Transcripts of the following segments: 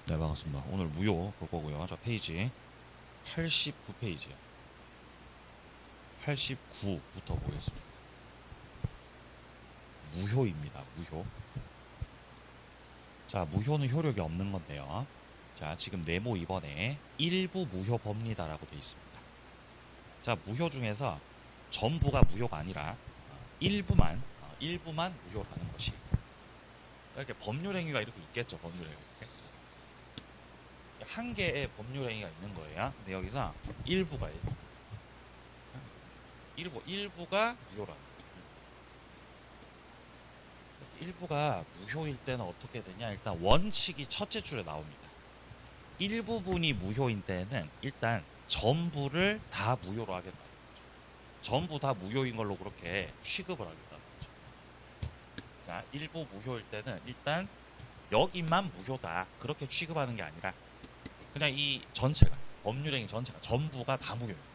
네, 반갑습니다. 오늘 무효 볼 거고요. 자, 페이지 89페이지요. 89부터 보겠습니다. 무효입니다. 무효. 자, 무효는 효력이 없는 건데요. 자, 지금 네모 2번에 일부 무효법리다라고 되어 있습니다. 자, 무효 중에서 전부가 무효가 아니라 일부만 무효라는 것이. 이렇게 법률행위가 이렇게 있겠죠. 법률행위. 한 개의 법률행위가 있는 거예요. 근데 여기서 일부가 무효라는 거죠. 일부가 무효일 때는 어떻게 되냐? 일단 원칙이 첫째 줄에 나옵니다. 일부분이 무효인 때는 일단 전부를 다 무효로 하겠다는 거죠. 전부 다 무효인 걸로 그렇게 취급을 하겠다는 거죠. 자, 일부 무효일 때는 일단 여기만 무효다 그렇게 취급하는 게 아니라 그냥 이 전체가 법률행위 전체가 전부가 다 무효입니다.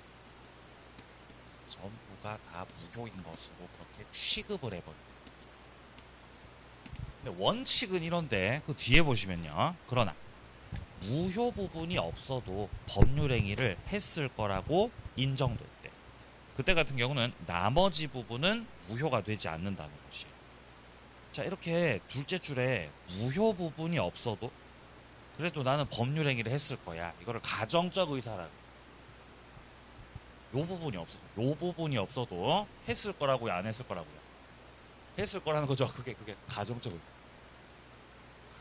전부가 다 무효인 것으로 그렇게 취급을 해버립니다. 근데 원칙은 이런데 그 뒤에 보시면요. 그러나 무효 부분이 없어도 법률행위를 했을 거라고 인정될 때 그때 같은 경우는 나머지 부분은 무효가 되지 않는다는 것이에요. 자, 이렇게 둘째 줄에 무효 부분이 없어도 그래도 나는 법률행위를 했을 거야. 이거를 가정적 의사라고. 요 부분이 없어도 했을 거라고요, 안 했을 거라고요. 했을 거라는 거죠. 그게 가정적 의사.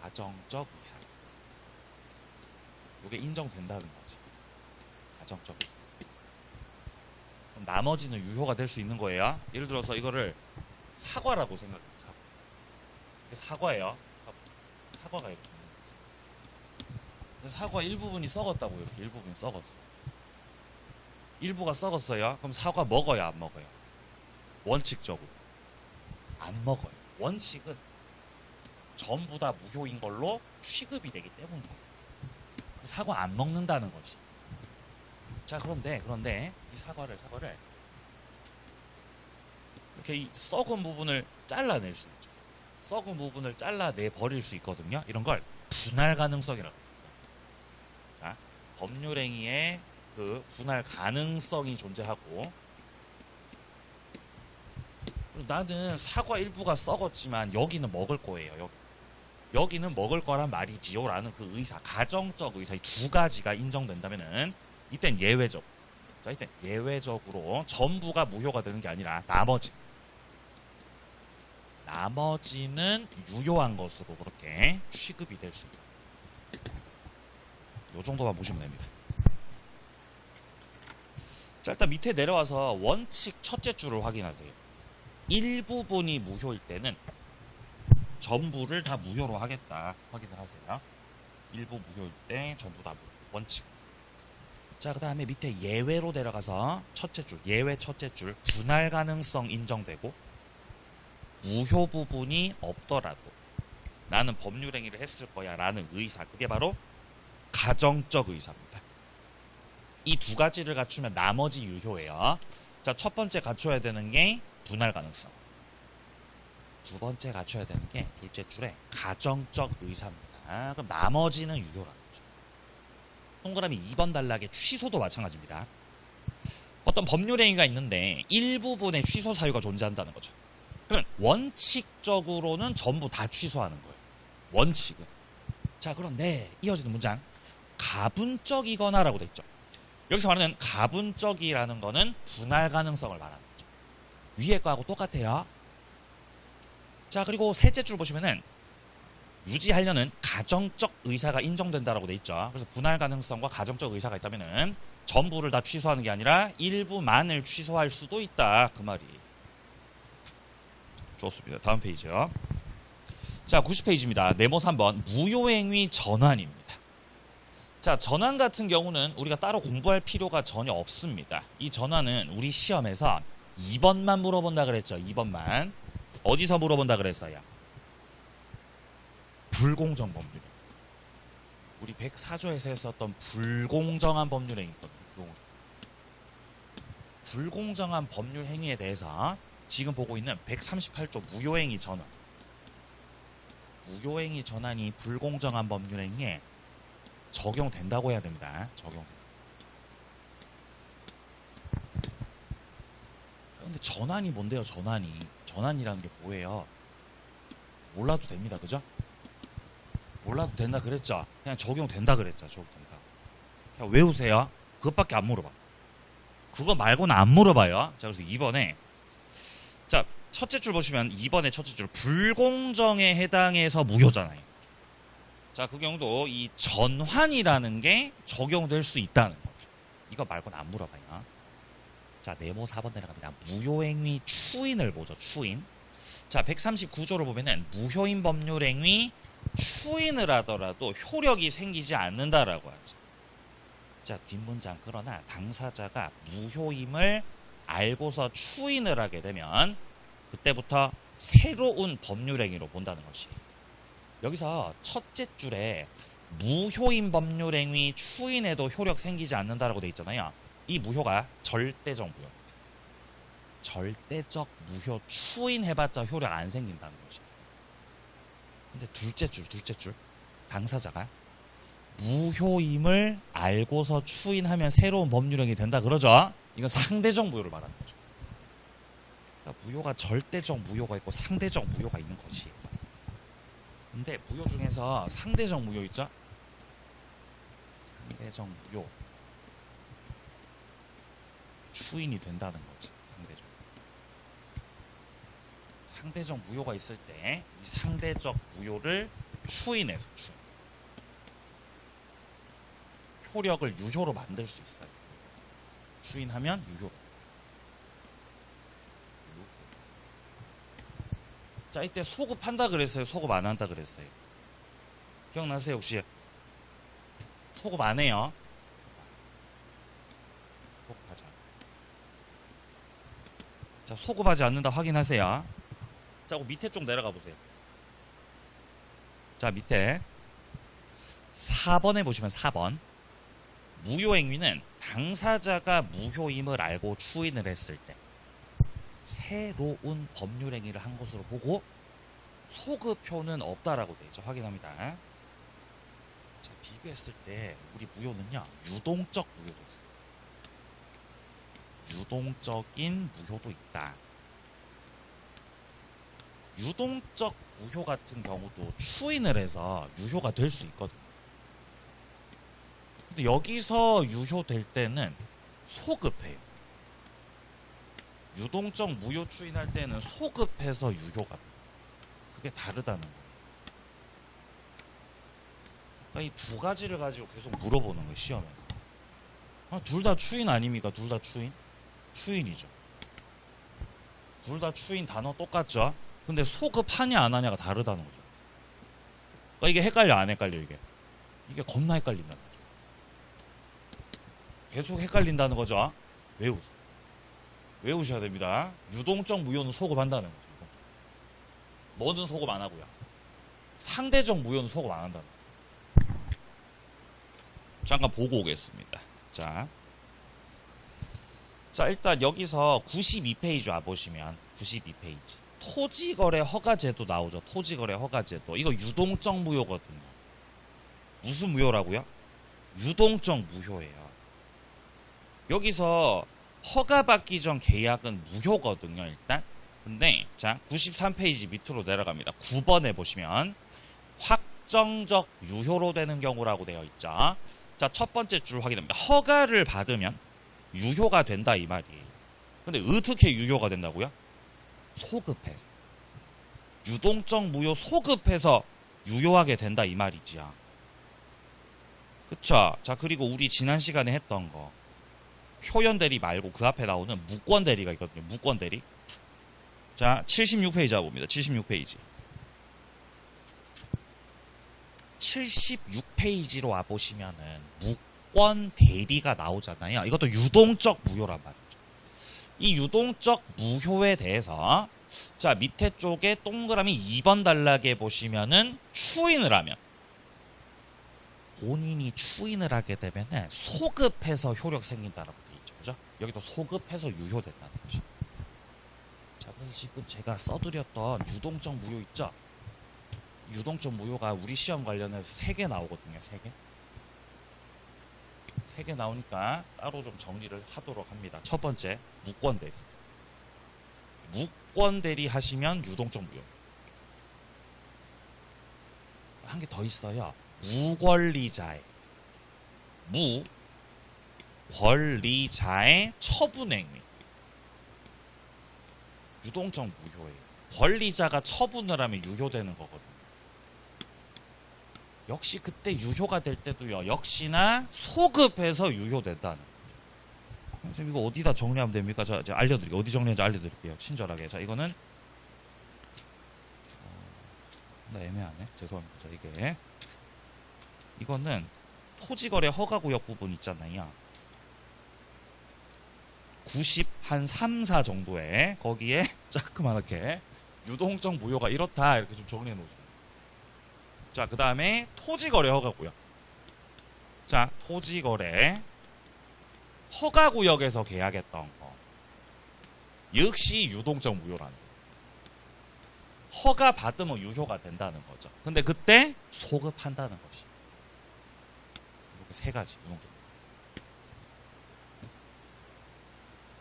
가정적 의사. 이게 인정된다는 거지. 가정적 의사. 그럼 나머지는 유효가 될 수 있는 거예요. 예를 들어서 이거를 사과라고 생각해요. 사과예요. 사과가 이렇게. 사과 일부분이 썩었다고 이렇게 일부분이 썩었어. 일부가 썩었어요. 그럼 사과 먹어요, 안 먹어요? 원칙적으로 안 먹어요. 원칙은 전부 다 무효인 걸로 취급이 되기 때문이에요. 사과 안 먹는다는 것이. 자, 그런데 이 사과를 이렇게 이 썩은 부분을 잘라낼 수 있죠. 썩은 부분을 잘라내 버릴 수 있거든요. 이런 걸 분할 가능성이라고. 자, 법률행위의 그 분할 가능성이 존재하고 나는 사과 일부가 썩었지만 여기는 먹을 거예요. 여기는 먹을 거란 말이지요 라는 그 의사, 가정적 의사 이 두 가지가 인정된다면은 이땐 예외적으로 전부가 무효가 되는 게 아니라 나머지는 유효한 것으로 그렇게 취급이 될 수 있다. 요 정도만 보시면 됩니다. 자, 일단 밑에 내려와서 원칙 첫째 줄을 확인하세요. 일부분이 무효일 때는 전부를 다 무효로 하겠다. 확인을 하세요. 일부 무효일 때 전부 다 무효. 원칙. 자, 그 다음에 밑에 예외로 내려가서 첫째 줄, 예외 첫째 줄 분할 가능성 인정되고 무효 부분이 없더라도 나는 법률행위를 했을 거야 라는 의사. 그게 바로 가정적 의사입니다. 이 두 가지를 갖추면 나머지 유효예요. 자, 첫 번째 갖춰야 되는 게 분할 가능성. 두 번째 갖춰야 되는 게 둘째 줄에 가정적 의사입니다. 그럼 나머지는 유효라는 거죠. 동그라미 2번 단락의 취소도 마찬가지입니다. 어떤 법률행위가 있는데 일부분의 취소 사유가 존재한다는 거죠. 그러면 원칙적으로는 전부 다 취소하는 거예요. 원칙은. 자, 그런데 이어지는 문장. 가분적이거나 라고 돼 있죠. 여기서 말하는 가분적이라는 거는 분할 가능성을 말하는 거죠. 위에 거하고 똑같아요. 자, 그리고 셋째 줄 보시면은 유지하려는 가정적 의사가 인정된다라고 돼 있죠. 그래서 분할 가능성과 가정적 의사가 있다면은 전부를 다 취소하는 게 아니라 일부만을 취소할 수도 있다. 그 말이. 좋습니다. 다음 페이지요. 자, 90페이지입니다. 네모 3번 무효행위 전환입니다. 자, 전환 같은 경우는 우리가 따로 공부할 필요가 전혀 없습니다. 이 전환은 우리 시험에서 2번만 물어본다 그랬죠. 2번만. 어디서 물어본다 그랬어요? 불공정 법률. 우리 104조에서 했었던 불공정한 법률행위 있거든요. 불공정한 법률 행위에 대해서 지금 보고 있는 138조 무효행위 전환. 무효행위 전환이 불공정한 법률 행위에 적용된다고 해야 됩니다. 적용. 근데 전환이 뭔데요? 전환이라는 게 뭐예요? 몰라도 됩니다. 그죠? 몰라도 된다 그랬죠? 그냥 적용된다 그랬죠? 적용된다. 그냥 외우세요. 그것밖에 안 물어봐. 그거 말고는 안 물어봐요. 자, 그래서 2번에 자, 첫째 줄 보시면 2번의 첫째 줄 불공정에 해당해서 무효잖아요. 자, 그 경우도 이 전환이라는 게 적용될 수 있다는 거죠. 이거 말고는 안 물어봐요. 자, 네모 4번 내려갑니다. 무효행위 추인을 보죠. 추인. 자, 139조를 보면은 무효인 법률행위 추인을 하더라도 효력이 생기지 않는다라고 하죠. 자, 뒷문장 그러나 당사자가 무효임을 알고서 추인을 하게 되면 그때부터 새로운 법률행위로 본다는 것이에요. 여기서 첫째 줄에 무효인 법률행위 추인에도 효력 생기지 않는다라고 돼 있잖아요. 이 무효가 절대적 무효. 절대적 무효 추인해봤자 효력 안 생긴다는 것이에요. 근데 둘째 줄 당사자가 무효임을 알고서 추인하면 새로운 법률행위 된다 그러죠. 이건 상대적 무효를 말하는 거죠. 그러니까 무효가 절대적 무효가 있고 상대적 무효가 있는 것이. 근데 무효 중에서 상대적 무효 있죠? 상대적 무효 추인이 된다는 거지. 상대적 무효가 있을 때 이 상대적 무효를 추인해서 효력을 유효로 만들 수 있어요. 추인하면 유효. 자, 이때 소급한다 그랬어요? 소급 안 한다 그랬어요? 기억나세요? 혹시? 소급 안 해요? 소급하자. 자, 소급하지 않는다 확인하세요. 자, 그 밑에 쪽 내려가 보세요. 자, 밑에 4번에 보시면 4번. 무효행위는 당사자가 무효임을 알고 추인을 했을 때 새로운 법률행위를 한 것으로 보고 소급효는 없다라고 되어 있죠. 확인합니다. 자, 비교했을 때 우리 무효는요, 유동적 무효도 있어요. 유동적인 무효도 있다. 유동적 무효 같은 경우도 추인을 해서 유효가 될 수 있거든요. 근데 여기서 유효될 때는 소급해요. 유동적 무효 추인할 때는 소급해서 유효가 돼요. 그게 다르다는 거예요. 그러니까 이 두 가지를 가지고 계속 물어보는 거예요, 시험에서. 둘 다 추인 아닙니까? 둘 다 추인? 추인이죠. 둘 다 추인 단어 똑같죠? 근데 소급하냐 안 하냐가 다르다는 거죠. 그러니까 이게 헷갈려 안 헷갈려 이게? 이게 겁나 헷갈린다는 거죠. 계속 헷갈린다는 거죠. 외우세요. 외우셔야 됩니다. 유동적 무효는 소급한다는 거죠. 뭐든 소급 안 하고요. 상대적 무효는 소급 안 한다는 거죠. 잠깐 보고 오겠습니다. 자, 일단 여기서 92페이지 와보시면 92페이지. 토지거래 허가제도 나오죠. 토지거래 허가제도. 이거 유동적 무효거든요. 무슨 무효라고요? 유동적 무효예요. 여기서 허가받기 전 계약은 무효거든요. 일단. 근데 자, 93페이지 밑으로 내려갑니다. 9번에 보시면 확정적 유효로 되는 경우라고 되어 있죠. 자, 첫 번째 줄 확인합니다. 허가를 받으면 유효가 된다 이 말이에요. 근데 어떻게 유효가 된다고요? 소급해서. 유동적 무효 소급해서 유효하게 된다 이 말이지요. 그쵸? 자, 그리고 우리 지난 시간에 했던 거 표현 대리 말고 그 앞에 나오는 무권 대리가 있거든요. 무권 대리. 자, 76페이지 봅니다. 76페이지. 76페이지로 와보시면은 무권 대리가 나오잖아요. 이것도 유동적 무효란 말이죠. 이 유동적 무효에 대해서 자, 밑에 쪽에 동그라미 2번 단락에 보시면은 추인을 하면 본인이 추인을 하게 되면 소급해서 효력 생긴다라고 되어 있죠. 그죠? 여기도 소급해서 유효된다는 거지. 자, 그래서 지금 제가 써드렸던 유동적 무효 있죠? 유동적 무효가 우리 시험 관련해서 3개 나오거든요. 3개. 세 개 나오니까 따로 좀 정리를 하도록 합니다. 첫 번째, 무권대리. 무권대리 하시면 유동적 무효. 한 개 더 있어요. 무권리자의 처분행위. 유동적 무효예요. 권리자가 처분을 하면 유효되는 거거든요. 역시 그때 유효가 될 때도요. 역시나 소급해서 유효된다는 거죠. 선생님 이거 어디다 정리하면 됩니까? 제가 알려드릴게요. 어디 정리하는지 알려드릴게요. 친절하게. 자, 이거는 나 애매하네. 죄송합니다. 자, 이거는 토지거래 허가구역 부분 있잖아요. 90 한 3, 4 정도에 거기에 자그맣게 유동적 무효가 이렇다 이렇게 좀 정리해 놓으세요. 자, 그 다음에 토지거래 허가구역. 자, 토지거래 허가구역에서 계약했던 거 역시 유동적 무효라는 거예요. 허가 받으면 유효가 된다는 거죠. 근데 그때 소급한다는 것이. 이렇게 세 가지 유동적 무효.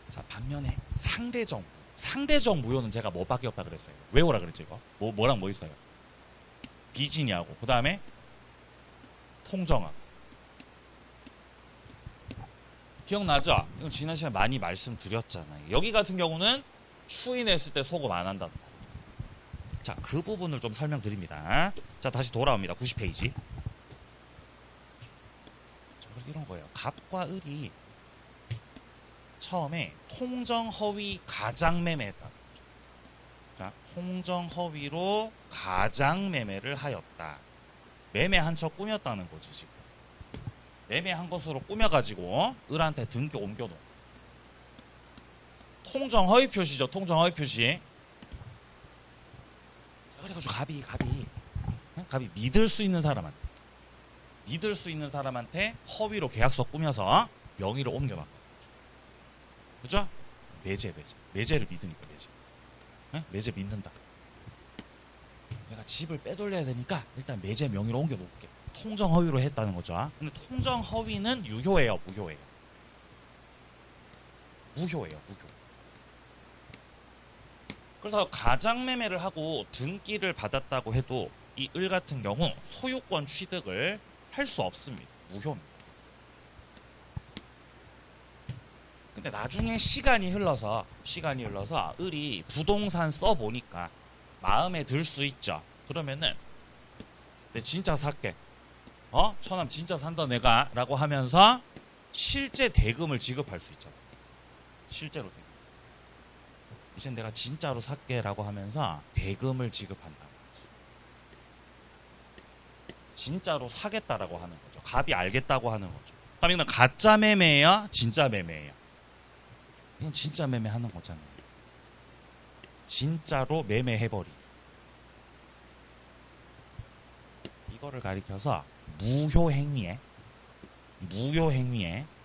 자, 반면에 상대적 무효는 제가 뭐밖에 없다 그랬어요. 외우라 그랬죠, 이거. 뭐랑 뭐 있어요? 비진이하고, 그 다음에 통정하고. 기억나죠? 이건 지난 시간에 많이 말씀드렸잖아요. 여기 같은 경우는 추인했을 때 소급 안 한다는 거. 자, 그 부분을 좀 설명드립니다. 자, 다시 돌아옵니다. 90페이지. 자, 그래서 이런 거예요. 갑과 을이 처음에 통정허위 가장매매했다. 자, 통정허위로 가장매매를 하였다. 매매한 척 꾸몄다는 거지, 지금. 매매한 것으로 꾸며가지고 을한테 등기 옮겨놓은. 통정허위 표시죠, 통정허위 표시. 자, 그래가지고 갑이 믿을 수 있는 사람한테 허위로 계약서 꾸며서 명의를 옮겨놨다. 그죠? 매제를 믿으니까 매제 믿는다. 내가 집을 빼돌려야 되니까 일단 매제 명의로 옮겨놓을게. 통정허위로 했다는 거죠. 근데 통정허위는 유효예요, 무효예요? 무효예요. 그래서 가장매매를 하고 등기를 받았다고 해도 이 을 같은 경우 소유권 취득을 할 수 없습니다. 무효입니다. 근데 나중에 시간이 흘러서 을이 부동산 써보니까 마음에 들 수 있죠. 그러면은 내 진짜 살게. 처남 진짜 산다 내가 라고 하면서 실제 대금을 지급할 수 있잖아. 실제로 대금. 이젠 내가 진짜로 살게 라고 하면서 대금을 지급한다. 진짜로 사겠다라고 하는 거죠. 갑이 알겠다고 하는 거죠. 그럼 이건 가짜 매매예요? 진짜 매매예요? 이건 진짜 매매하는 거잖아요. 진짜로 매매해버리기. 이거를 가리켜서 무효행위에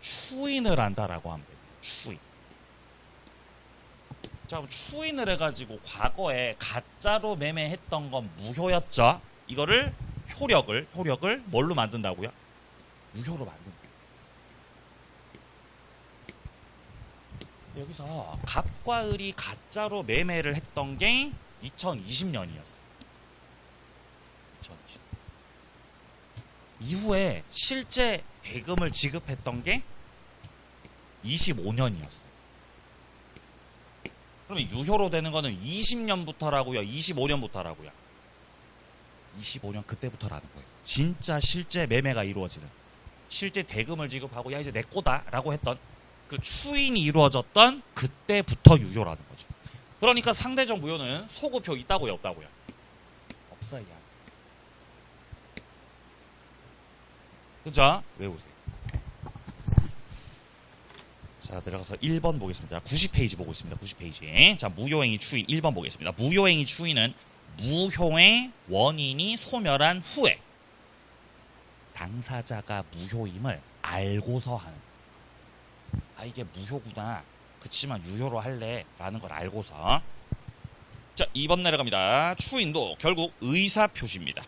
추인을 한다라고 하면 됩니다. 추인. 자, 그럼 추인을 해가지고 과거에 가짜로 매매했던 건 무효였죠. 이거를 효력을 뭘로 만든다고요? 유효로 만든다. 근데 여기서 갑과 을이 가짜로 매매를 했던 게 2020년이었어요. 2020년. 이후에 실제 대금을 지급했던 게 25년이었어요. 그러면 유효로 되는 거는 20년부터라고요? 25년부터라고요? 25년 그때부터라는 거예요. 진짜 실제 매매가 이루어지는. 실제 대금을 지급하고 야 이제 내 거다 라고 했던 그 추인이 이루어졌던 그때부터 유효라는 거죠. 그러니까 상대적 무효는 소급효 있다고요? 없다고요? 없어요. 그죠? 외우세요. 자, 내려가서 1번 보겠습니다. 90페이지 보고 있습니다. 90페이지. 자, 무효행위 추인 1번 보겠습니다. 무효행위 추인은 무효의 원인이 소멸한 후에 당사자가 무효임을 알고서 하는. 아, 이게 무효구나. 그치만 유효로 할래. 라는 걸 알고서. 자, 2번 내려갑니다. 추인도 결국 의사표시입니다.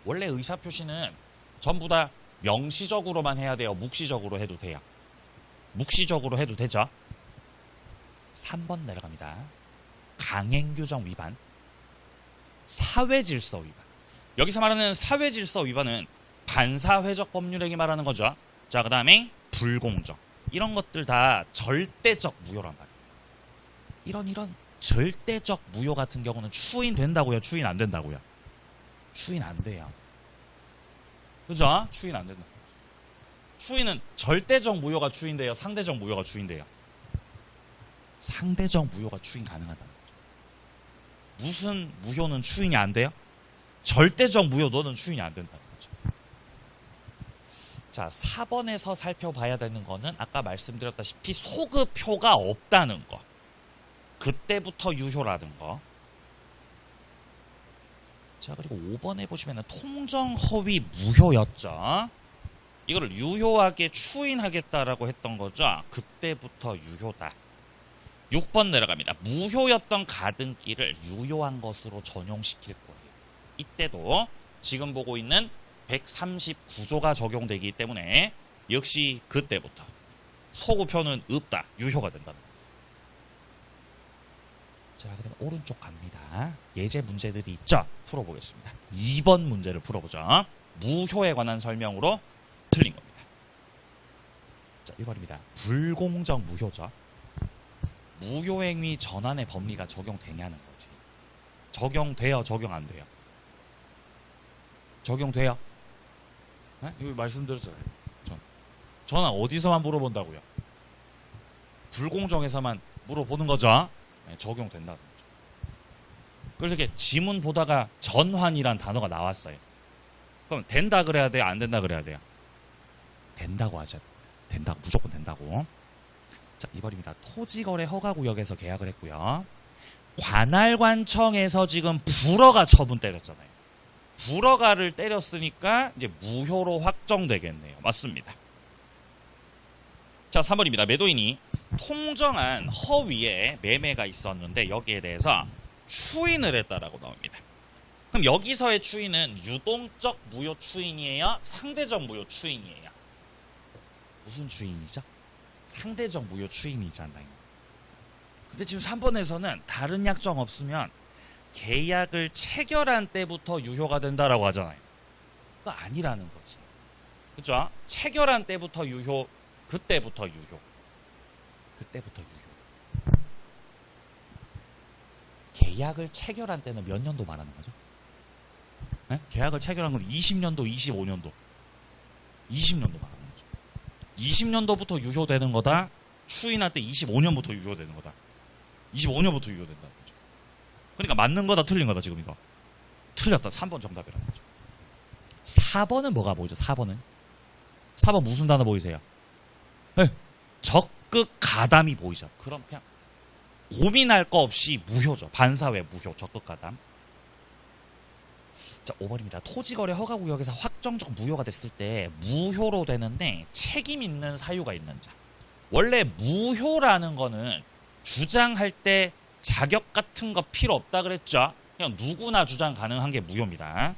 원래 의사표시는 전부 다 명시적으로만 해야 돼요? 묵시적으로 해도 돼요? 묵시적으로 해도 되죠? 3번 내려갑니다. 강행규정 위반, 사회질서 위반. 여기서 말하는 사회질서 위반은 반사회적 법률행위 말하는 거죠. 자, 그 다음에 불공정. 이런 것들 다 절대적 무효란 말이에요. 이런 절대적 무효 같은 경우는 추인된다고요? 추인 안 된다고요? 추인 안 돼요. 그죠? 추인 안 된다. 추인은 절대적 무효가 추인돼요? 상대적 무효가 추인돼요? 상대적 무효가 추인 가능하다는 거죠. 무슨 무효는 추인이 안 돼요? 절대적 무효 너는 추인이 안 된다는 거죠. 자, 4번에서 살펴봐야 되는 거는 아까 말씀드렸다시피 소급효가 없다는 거. 그때부터 유효라는 거. 자, 그리고 5번에 보시면 통정허위 무효였죠. 이거를 유효하게 추인하겠다라고 했던 거죠. 그때부터 유효다. 6번 내려갑니다. 무효였던 가등기를 유효한 것으로 전용시킬 거예요. 이때도 지금 보고 있는 139조가 적용되기 때문에 역시 그때부터 소급효는 없다. 유효가 된다는 겁니다. 자, 그다음 오른쪽 갑니다. 예제 문제들이 있죠? 풀어보겠습니다. 2번 문제를 풀어보죠. 무효에 관한 설명으로 틀린 겁니다. 자, 1번입니다. 불공정 무효죠. 무효행위 전환의 법리가 적용되냐는 거지. 적용돼요? 적용 안 돼요? 적용돼요? 네? 이거 말씀드렸잖아요. 저는 어디서만 물어본다고요? 불공정에서만 물어보는 거죠. 네, 적용된다는 거죠. 그래서 이렇게 지문 보다가 전환이란 단어가 나왔어요. 그럼 된다 그래야 돼요? 안 된다 그래야 돼요? 된다고 하죠. 된다, 무조건 된다고. 자, 2번입니다. 토지거래 허가구역에서 계약을 했고요. 관할관청에서 지금 불허가 처분 때렸잖아요. 불허가를 때렸으니까 이제 무효로 확정되겠네요. 맞습니다. 자, 3번입니다. 매도인이 통정한 허위에 매매가 있었는데 여기에 대해서 추인을 했다라고 나옵니다. 그럼 여기서의 추인은 유동적 무효 추인이에요? 상대적 무효 추인이에요? 무슨 추인이죠? 상대적 무효 추인이잖아요. 근데 지금 3번에서는 다른 약정 없으면 계약을 체결한 때부터 유효가 된다라고 하잖아요. 그거 아니라는 거지. 그죠? 체결한 때부터 유효, 그때부터 유효. 그때부터 유효. 계약을 체결한 때는 몇 년도 말하는 거죠? 네? 계약을 체결한 건 20년도, 25년도. 20년도 말하는 거죠. 20년도부터 유효되는 거다. 추인할 때 25년부터 유효되는 거다. 25년부터 유효된다는 거죠. 그러니까 맞는 거다 틀린 거다 지금 이거. 틀렸다. 3번 정답이라는 거죠. 4번은 뭐가 보이죠? 4번은? 4번 무슨 단어 보이세요? 네. 적극 가담이 보이죠. 그럼 그냥 고민할 거 없이 무효죠. 반사회 무효. 적극 가담. 자, 5번입니다. 토지거래 허가구역에서 확정적 무효가 됐을 때 무효로 되는데 책임 있는 사유가 있는 자. 원래 무효라는 거는 주장할 때 자격 같은 거 필요 없다 그랬죠. 그냥 누구나 주장 가능한 게 무효입니다.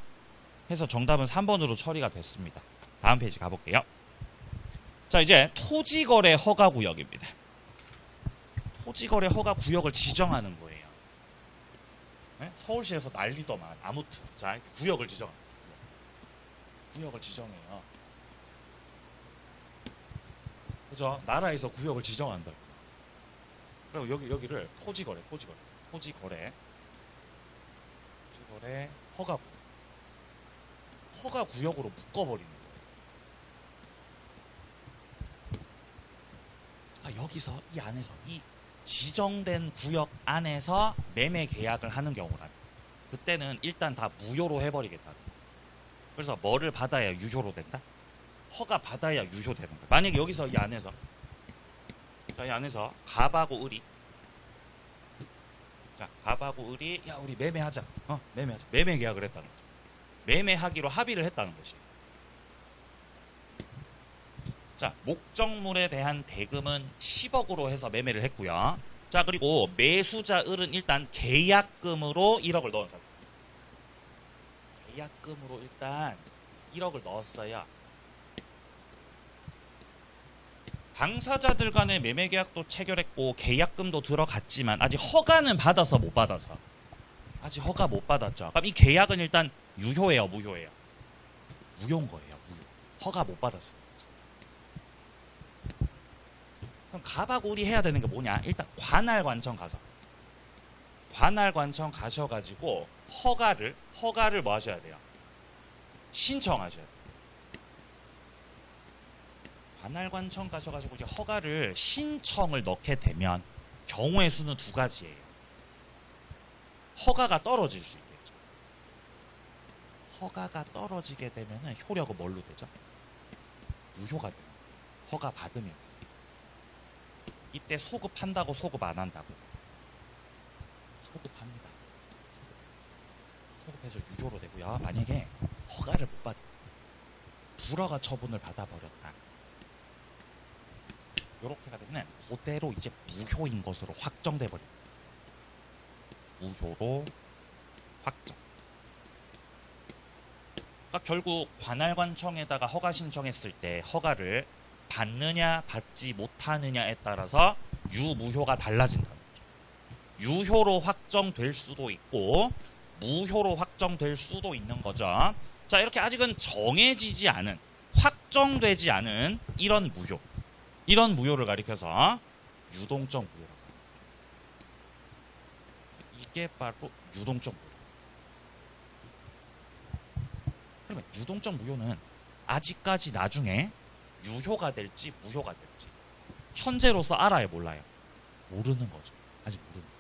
해서 정답은 3번으로 처리가 됐습니다. 다음 페이지 가볼게요. 자, 이제 토지거래 허가구역입니다. 토지거래 허가구역을 지정하는 거예요. 네? 서울시에서 난리더만. 아무튼 자, 구역을 지정합니다. 구역을 지정해요. 그죠? 나라에서 구역을 지정한다. 그리고 여기를 토지거래 허가구역으로 묶어버리는 거예요. 그러니까 여기서 이 안에서 이 지정된 구역 안에서 매매 계약을 하는 경우라면 그때는 일단 다 무효로 해버리겠다. 그래서 뭐를 받아야 유효로 된다? 허가 받아야 유효되는 거야. 만약에 여기서 이 안에서 자, 이 안에서 갑하고 을이 자, 갑하고 을이 야, 우리 매매하자. 매매하자. 매매 계약을 했다는 거죠. 매매하기로 합의를 했다는 것이. 자, 목적물에 대한 대금은 10억으로 해서 매매를 했고요. 자, 그리고 매수자 을은 일단 계약금으로 1억을 넣은 상태. 계약금으로 일단 1억을 넣었어요. 당사자들 간의 매매 계약도 체결했고 계약금도 들어갔지만 아직 허가는 받아서 못 받아서 아직 허가 못 받았죠. 그럼 이 계약은 일단 유효예요, 무효예요? 무효인 거예요, 무효. 허가 못 받았어요. 그럼 갑하고 을이 해야 되는 게 뭐냐? 일단 관할관청 가서 관할관청 가셔가지고 허가를 뭐 하셔야 돼요? 신청하셔야 돼요. 관할관청 가셔가지고 이제 허가를 신청을 넣게 되면 경우의 수는 두 가지예요. 허가가 떨어질 수 있겠죠. 허가가 떨어지게 되면은 효력은 뭘로 되죠? 유효가 돼요. 허가 받으면. 이때 소급한다고 소급 안 한다고? 소급합니다. 소급해서 유효로 되고요. 만약에 허가를 못 받아 불허가 처분을 받아버렸다. 이렇게가 되면 그대로 이제 무효인 것으로 확정돼 버립니다. 무효로 확정. 그러니까 결국 관할관청에다가 허가 신청했을 때 허가를 받느냐 받지 못하느냐에 따라서 유무효가 달라진다는 거죠. 유효로 확정될 수도 있고 무효로 확정될 수도 있는 거죠. 자, 이렇게 아직은 정해지지 않은, 확정되지 않은 이런 무효를 가리켜서 유동적 무효라고 합니다. 이게 바로 유동적 무효. 그러면 유동적 무효는 아직까지 나중에 유효가 될지 무효가 될지 현재로서 알아요, 몰라요? 모르는 거죠. 아직 모르는 거죠.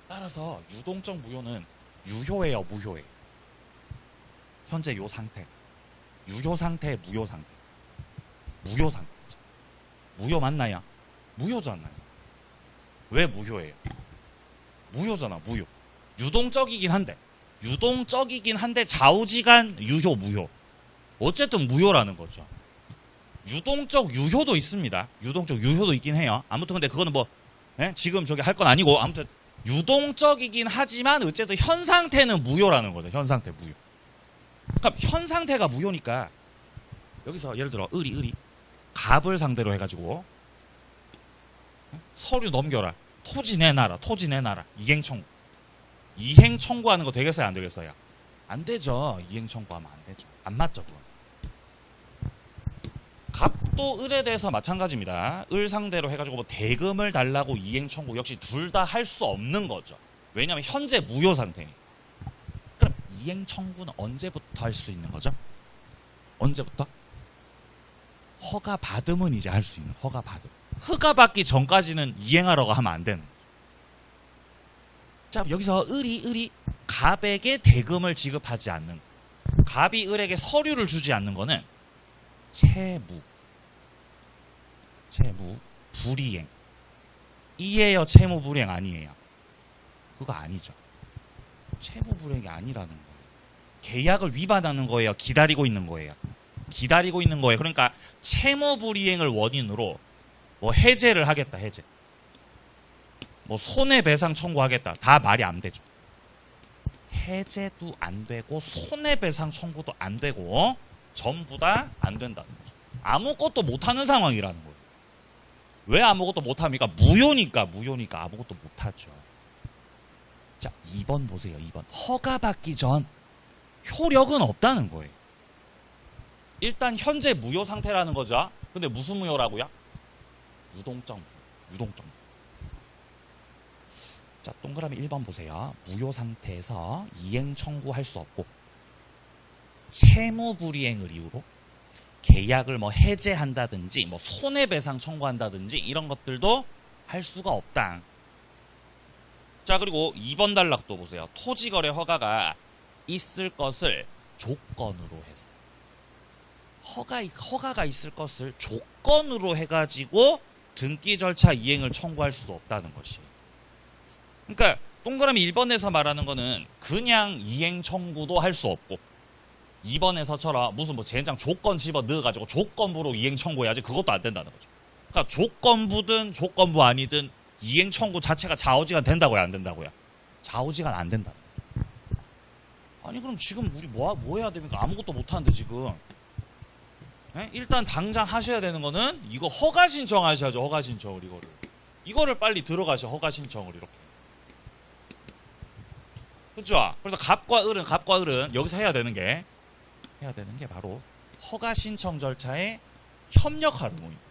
따라서 유동적 무효는 유효예요, 무효예요? 현재 요 상태. 유효 상태, 무효 상태. 무효 상태죠. 무효 맞나요? 무효잖아요. 왜 무효예요? 무효잖아, 무효. 유동적이긴 한데 좌우지간 유효, 무효. 어쨌든 무효라는 거죠. 유동적 유효도 있습니다. 유동적 유효도 있긴 해요. 아무튼 근데 그거는 뭐 지금 저기 할 건 아니고 아무튼 유동적이긴 하지만 어쨌든 현 상태는 무효라는 거죠. 현 상태 무효. 그러니까 현 상태가 무효니까 여기서 예를 들어 을이 갑을 상대로 해가지고 서류 넘겨라. 토지 내놔라. 이행 청구하는 거 되겠어요, 안 되겠어요? 안 되죠. 이행 청구하면 안 되죠. 안 맞죠, 그건. 갑도 을에 대해서 마찬가지입니다. 을 상대로 해가지고 뭐 대금을 달라고 이행 청구 역시 둘 다 할 수 없는 거죠. 왜냐하면 현재 무효 상태니까. 그럼 이행 청구는 언제부터 할 수 있는 거죠? 언제부터? 허가 받으면 이제 할 수 있는 허가 받음. 허가 받기 전까지는 이행하라고 하면 안 되는 거죠. 자, 여기서 을이 갑에게 대금을 지급하지 않는, 갑이 을에게 서류를 주지 않는 거는 채무, 불이행. 이에요, 채무 불이행 아니에요? 그거 아니죠. 채무 불이행이 아니라는 거예요. 계약을 위반하는 거예요, 기다리고 있는 거예요? 기다리고 있는 거예요. 그러니까 채무 불이행을 원인으로 뭐 해제를 하겠다, 해제. 뭐 손해배상 청구하겠다. 다 말이 안 되죠. 해제도 안 되고 손해배상 청구도 안 되고 전부 다 안 된다는 거죠. 아무것도 못하는 상황이라는 거예요. 왜 아무것도 못합니까? 무효니까 아무것도 못하죠. 자, 2번 보세요. 2번. 허가받기 전 효력은 없다는 거예요. 일단 현재 무효 상태라는 거죠. 근데 무슨 무효라고요? 유동적. 자, 동그라미 1번 보세요. 무효 상태에서 이행 청구할 수 없고 채무 불이행을 이유로 계약을 뭐 해제한다든지 뭐 손해배상 청구한다든지 이런 것들도 할 수가 없다. 자, 그리고 2번 단락도 보세요. 토지거래 허가가 있을 것을 조건으로 해서 허가가 있을 것을 조건으로 해가지고 등기 절차 이행을 청구할 수도 없다는 것이에요. 그러니까 동그라미 1번에서 말하는 거는 그냥 이행 청구도 할 수 없고 2번에서처럼 무슨 뭐 젠장 조건 집어 넣어가지고 조건부로 이행 청구해야지 그것도 안 된다는 거죠. 그러니까 조건부든 조건부 아니든 이행 청구 자체가 좌우지간 된다고요, 안 된다고요? 좌우지간 안 된다는 거죠. 아니 그럼 지금 우리 뭐 해야 됩니까? 아무것도 못 하는데 지금 예? 일단 당장 하셔야 되는 거는 이거 허가 신청하셔야죠. 허가 신청을 이거를 빨리 들어가셔. 허가 신청을 이렇게. 그죠? 그래서 갑과 을은 여기서 해야 되는 게 바로 허가 신청 절차에 협력할 의무입니다.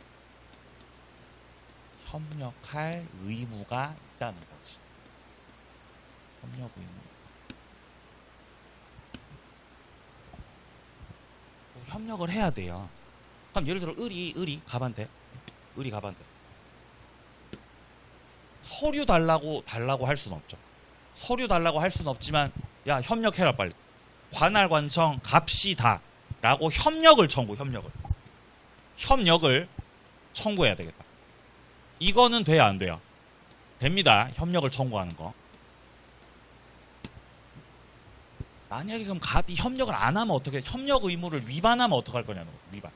협력할 의무가 있다는 거지. 협력 의무. 협력을 해야 돼요. 그럼 예를 들어 을이 갑한테 서류 달라고 할 수는 없죠. 서류 달라고 할 수는 없지만 야 협력해라 빨리. 관할 관청 갑시다 라고 협력을 청구해야 되겠다. 이거는 돼야 안 돼요? 됩니다. 협력을 청구하는 거. 만약에 그럼 갑이 협력을 안 하면 어떻게? 협력 의무를 위반하면 어떡할 거냐는 거죠. 위반.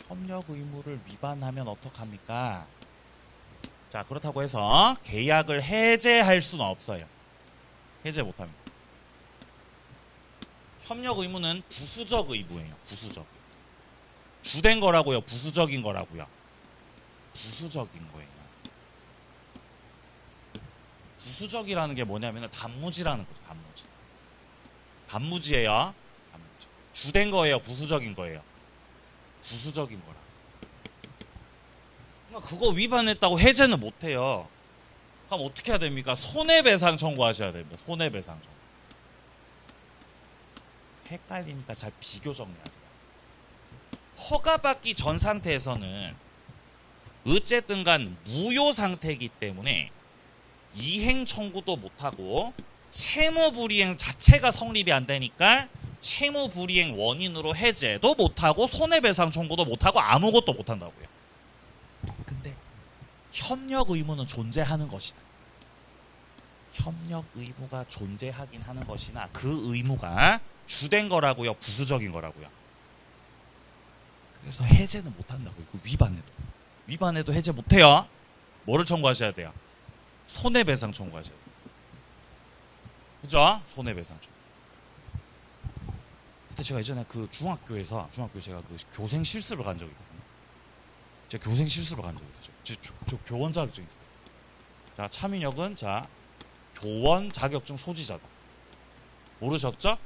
협력 의무를 위반하면 어떡합니까? 자, 그렇다고 해서 계약을 해제할 수는 없어요. 해제 못합니다. 협력 의무는 부수적 의무예요. 부수적. 주된 거라고요? 부수적인 거라고요? 부수적인 거예요. 부수적이라는 게 뭐냐면 단무지라는 거죠. 단무지예요. 단무지. 주된 거예요? 부수적인 거예요? 부수적인 거라. 그러니까 그거 위반했다고 해제는 못해요. 그럼 어떻게 해야 됩니까? 손해배상 청구하셔야 됩니다. 손해배상 청구. 헷갈리니까 잘 비교 정리하세요. 허가받기 전 상태에서는 어쨌든 간 무효 상태이기 때문에 이행 청구도 못하고 채무불이행 자체가 성립이 안 되니까 채무불이행 원인으로 해제도 못하고 손해배상 청구도 못하고 아무것도 못한다고요. 근데 협력 의무는 존재하는 것이다. 협력 의무가 존재하긴 하는 것이나 그 의무가 주된 거라고요? 부수적인 거라고요? 그래서 해제는 못한다고요. 그 위반해도 해제 못해요. 뭐를 청구하셔야 돼요? 손해배상 청구하셔야 돼요. 그죠? 손해배상 청구. 그때 제가 예전에 그 중학교에서 제가 그 교생 실습을 간 적이 있거든요. 제가 교생 실습을 간 적이 있어요. 저 교원 자격증이 있어요. 자, 차민혁은 자 교원 자격증 소지자다. 모르셨죠?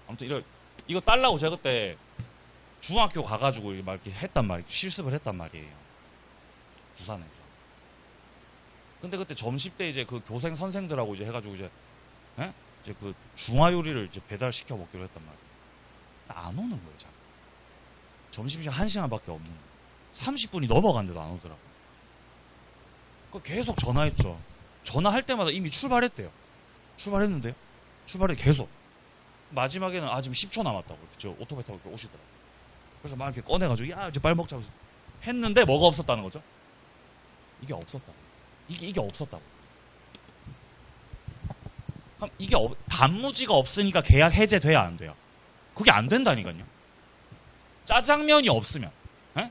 아무튼 이거 딸라고 제가 그때 중학교 가가지고 막 이렇게 했단 말이에요. 실습을 했단 말이에요. 부산에서. 근데 그때 점심 때 이제 그 교생 선생들하고 이제 해가지고 이제 그 중화 요리를 이제 배달시켜 먹기로 했단 말이에요. 안 오는 거예요, 자꾸. 점심시간 1시간밖에 없는 거예요. 30분이 넘어갔는데도 안 오더라고요. 그 계속 전화했죠. 전화할 때마다 이미 출발했대요. 출발했는데요. 출발해 계속. 마지막에는 지금 10초 남았다고. 저 오토바이 타고 오시더라고요. 그래서 막 이렇게 꺼내가지고 야 이제 빨리 먹자고 했는데 뭐가 없었다는 거죠? 이게 없었다고. 이게 없었다고. 그럼 이게 단무지가 없으니까 계약 해제돼야 안 돼요? 그게 안 된다니까요. 짜장면이 없으면,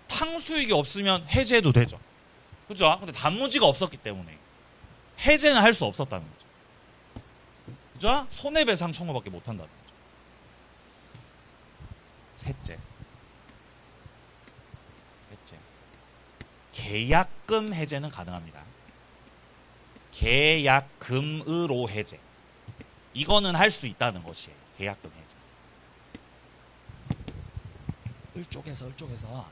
탕수육이 없으면 해제해도 되죠. 그죠? 근데 단무지가 없었기 때문에 해제는 할 수 없었다는 거죠. 그죠? 손해배상 청구밖에 못 한다는 거죠. 셋째. 계약금 해제는 가능합니다. 계약금으로 해제. 이거는 할 수 있다는 것이에요. 계약금 해제. 을쪽에서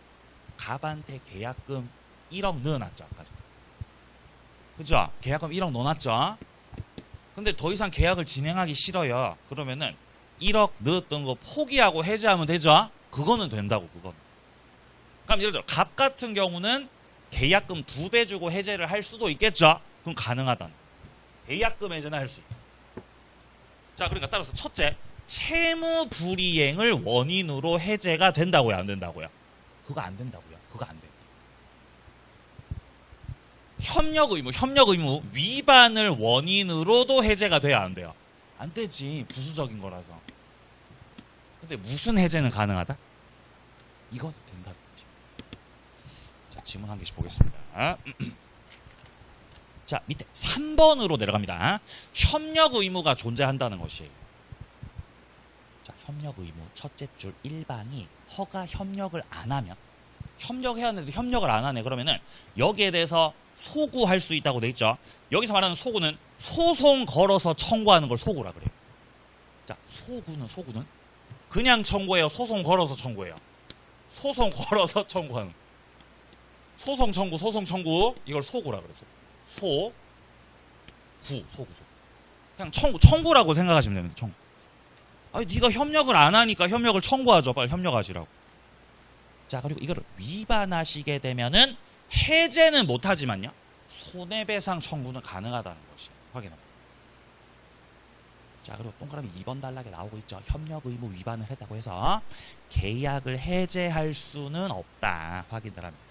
갑한테 계약금 1억 넣어놨죠. 아까 전에. 그죠? 계약금 1억 넣어놨죠. 근데 더 이상 계약을 진행하기 싫어요. 그러면은 1억 넣었던 거 포기하고 해제하면 되죠? 그거는 된다고. 그거는. 그럼 예를 들어 갑 같은 경우는 계약금 2배 주고 해제를 할 수도 있겠죠? 그럼 가능하다는. 계약금 해제는 할 수 있다. 자, 그러니까 따라서 첫째, 채무 불이행을 원인으로 해제가 된다고요? 안 된다고요? 그거 안 된다고요? 그거 안 돼요. 협력 의무 위반을 원인으로도 해제가 돼야 안 돼요? 안 되지. 부수적인 거라서. 근데 무슨 해제는 가능하다? 이것도 된다는 거지. 자, 질문 한 개씩 보겠습니다. 자, 밑에 3번으로 내려갑니다. 협력 의무가 존재한다는 것이에요. 자, 협력 의무 첫째 줄 1방이 허가 협력을 안 하면 협력해야 하는데 협력을 안 하네. 그러면은 여기에 대해서 소구할 수 있다고 돼 있죠. 여기서 말하는 소구는 소송 걸어서 청구하는 걸 소구라 그래요. 자, 소구는 그냥 청구해요. 소송 걸어서 청구해요. 소송 걸어서 청구하는. 소송 청구 이걸 소구라 그래요. 소구. 그냥 청구라고 생각하시면 됩니다. 청구. 아니, 네가 협력을 안 하니까 협력을 청구하죠. 빨리 협력하시라고. 자, 그리고 이거를 위반하시게 되면은 해제는 못하지만요, 손해배상 청구는 가능하다는 것이 확인합니다. 자, 그리고 동그라미 2번 단락에 나오고 있죠. 협력 의무 위반을 했다고 해서 계약을 해제할 수는 없다. 확인을 합니다.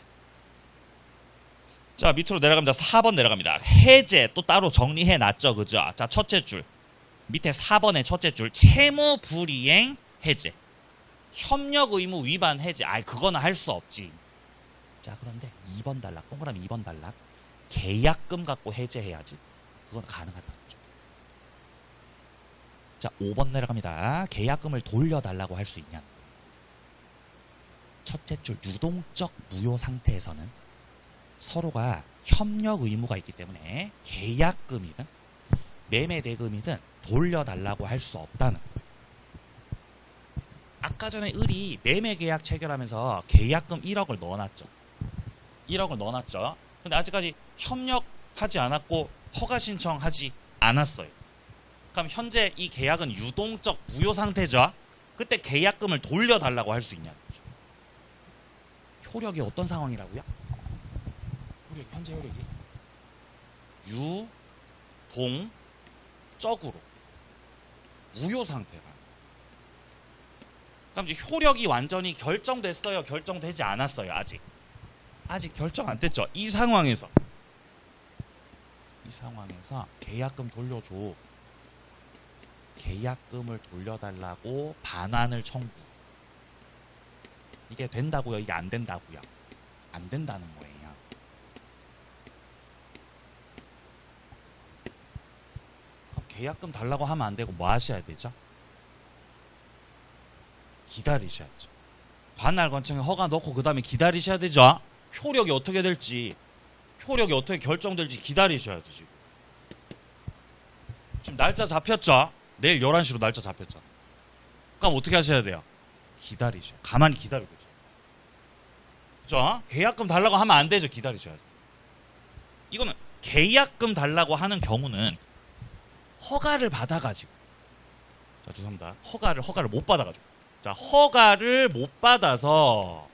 자, 밑으로 내려갑니다. 4번 내려갑니다. 해제 또 따로 정리해 놨죠. 그죠? 자, 첫째 줄. 밑에 4번의 첫째 줄. 채무 불이행 해제. 협력 의무 위반 해제. 그거는 할 수 없지. 자, 그런데 2번 단락. 동그라미 2번 단락. 계약금 갖고 해제해야지. 그건 가능하다는 거죠. 자, 5번 내려갑니다. 계약금을 돌려달라고 할 수 있냐. 첫째 줄 유동적 무효 상태에서는 서로가 협력 의무가 있기 때문에 계약금이든 매매대금이든 돌려달라고 할 수 없다는 거예요. 아까 전에 을이 매매계약 체결하면서 계약금 1억을 넣어놨죠. 1억을 넣어놨죠. 근데 아직까지 협력하지 않았고 허가 신청하지 않았어요. 그럼 현재 이 계약은 유동적 무효 상태죠. 그때 계약금을 돌려달라고 할 수 있냐는 거죠. 효력이 어떤 상황이라고요? 현재 효력이 유동적으로 무효 상태라. 그럼 이제 효력이 완전히 결정됐어요? 결정되지 않았어요? 아직 결정 안 됐죠. 이 상황에서 계약금 돌려줘. 계약금을 돌려달라고 반환을 청구. 이게 된다고요? 이게 안 된다고요? 안 된다는 거예요. 계약금 달라고 하면 안 되고 뭐 하셔야 되죠? 기다리셔야죠. 관할 관청에 허가 넣고 그 다음에 기다리셔야 되죠. 효력이 어떻게 될지, 효력이 어떻게 결정될지 기다리셔야죠. 지금 날짜 잡혔죠? 내일 11시로 날짜 잡혔죠. 그럼 어떻게 하셔야 돼요? 기다리셔야. 가만히 기다리고 있죠. 그죠? 계약금 달라고 하면 안 되죠. 기다리셔야죠. 이거는 계약금 달라고 하는 경우는 허가를 받아가지고, 자, 죄송합니다. 허가를 못 받아가지고, 자, 허가를 못 받아서